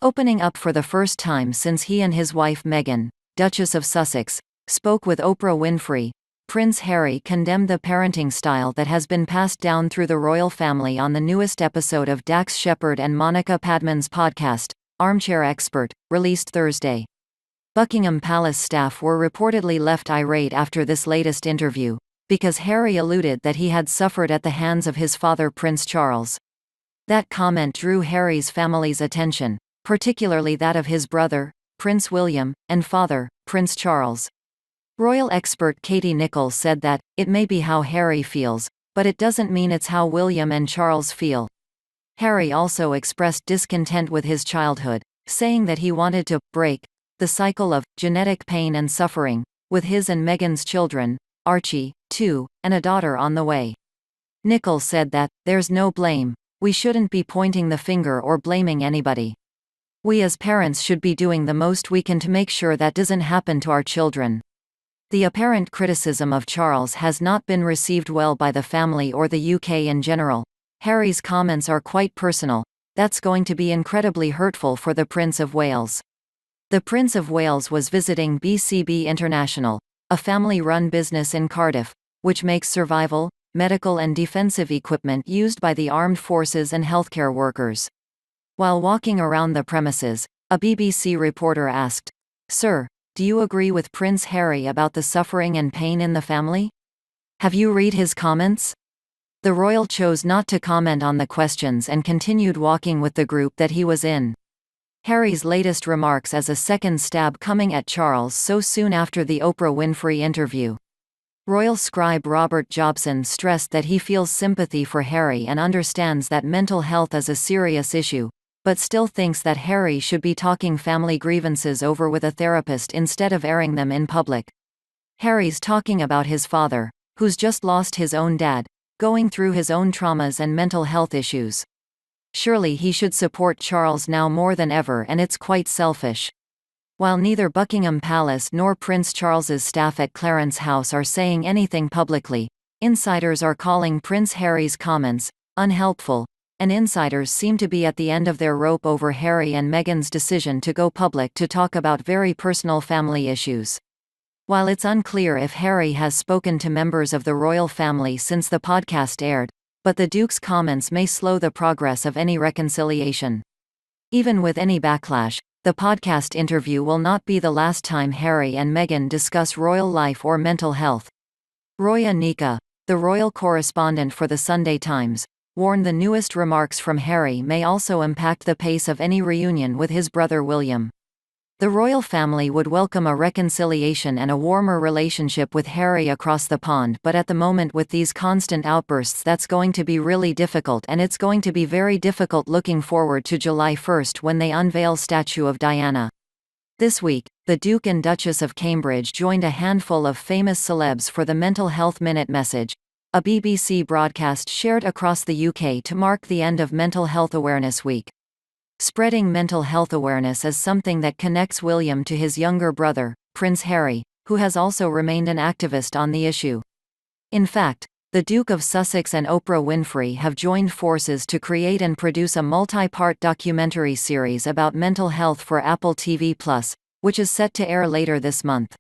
Opening up for the first time since he and his wife Meghan, Duchess of Sussex, spoke with Oprah Winfrey, Prince Harry condemned the parenting style that has been passed down through the royal family on the newest episode of Dax Shepard and Monica Padman's podcast, Armchair Expert, released Thursday. Buckingham Palace staff were reportedly left irate after this latest interview, because Harry alluded that he had suffered at the hands of his father Prince Charles. That comment drew Harry's family's attention, particularly that of his brother, Prince William, and father, Prince Charles. Royal expert Katie Nicholl said that, "It may be how Harry feels, but it doesn't mean it's how William and Charles feel." Harry also expressed discontent with his childhood, saying that he wanted to break the cycle of genetic pain and suffering, with his and Meghan's children, Archie, 2, and a daughter on the way. Nicholl said that, "There's no blame. We shouldn't be pointing the finger or blaming anybody. We as parents should be doing the most we can to make sure that doesn't happen to our children." The apparent criticism of Charles has not been received well by the family or the UK in general. Harry's comments are quite personal. That's going to be incredibly hurtful for the Prince of Wales. The Prince of Wales was visiting BCB International, a family-run business in Cardiff, which makes survival, medical and defensive equipment used by the armed forces and healthcare workers. While walking around the premises, a BBC reporter asked, "Sir, do you agree with Prince Harry about the suffering and pain in the family? Have you read his comments?" The royal chose not to comment on the questions and continued walking with the group that he was in. Harry's latest remarks as a second stab coming at Charles so soon after the Oprah Winfrey interview. Royal scribe Robert Jobson stressed that he feels sympathy for Harry and understands that mental health is a serious issue, but still thinks that Harry should be talking family grievances over with a therapist instead of airing them in public. Harry's talking about his father, who's just lost his own dad, going through his own traumas and mental health issues. Surely he should support Charles now more than ever, and it's quite selfish. While neither Buckingham Palace nor Prince Charles's staff at Clarence House are saying anything publicly, insiders are calling Prince Harry's comments unhelpful, and insiders seem to be at the end of their rope over Harry and Meghan's decision to go public to talk about very personal family issues. While it's unclear if Harry has spoken to members of the royal family since the podcast aired, but the Duke's comments may slow the progress of any reconciliation. Even with any backlash, the podcast interview will not be the last time Harry and Meghan discuss royal life or mental health. Roya Nika, the royal correspondent for the Sunday Times, warned the newest remarks from Harry may also impact the pace of any reunion with his brother William. The royal family would welcome a reconciliation and a warmer relationship with Harry across the pond, but at the moment with these constant outbursts that's going to be really difficult, and it's going to be very difficult looking forward to July 1st when they unveil statue of Diana. This week, the Duke and Duchess of Cambridge joined a handful of famous celebs for the Mental Health Minute message, a BBC broadcast shared across the UK to mark the end of Mental Health Awareness Week. Spreading mental health awareness is something that connects William to his younger brother, Prince Harry, who has also remained an activist on the issue. In fact, the Duke of Sussex and Oprah Winfrey have joined forces to create and produce a multi-part documentary series about mental health for Apple TV+, which is set to air later this month.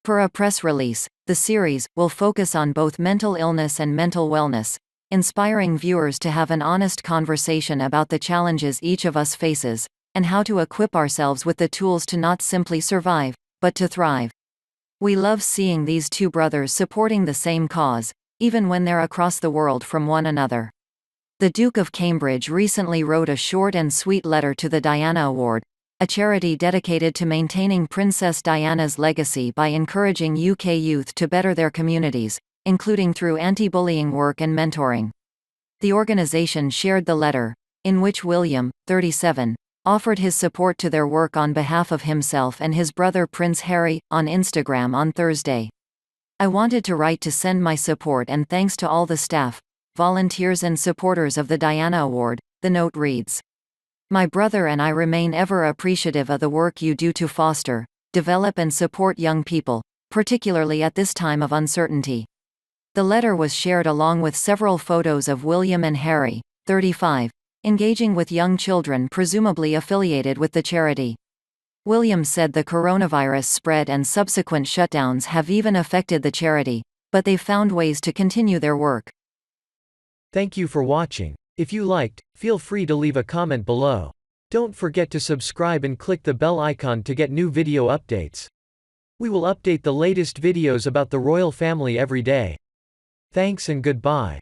Per a press release, the series will focus on both mental illness and mental wellness, inspiring viewers to have an honest conversation about the challenges each of us faces, and how to equip ourselves with the tools to not simply survive, but to thrive. We love seeing these two brothers supporting the same cause, even when they're across the world from one another. The Duke of Cambridge recently wrote a short and sweet letter to the Diana Award, a charity dedicated to maintaining Princess Diana's legacy by encouraging UK youth to better their communities, including through anti-bullying work and mentoring. The organisation shared the letter, in which William, 37, offered his support to their work on behalf of himself and his brother Prince Harry, on Instagram on Thursday. "I wanted to write to send my support and thanks to all the staff, volunteers and supporters of the Diana Award," the note reads. "My brother and I remain ever appreciative of the work you do to foster, develop and support young people, particularly at this time of uncertainty." The letter was shared along with several photos of William and Harry, 35, engaging with young children presumably affiliated with the charity. Williams said the coronavirus spread and subsequent shutdowns have even affected the charity, but they've found ways to continue their work. Thank you for watching. If you liked, feel free to leave a comment below. Don't forget to subscribe and click the bell icon to get new video updates. We will update the latest videos about the royal family every day. Thanks and goodbye.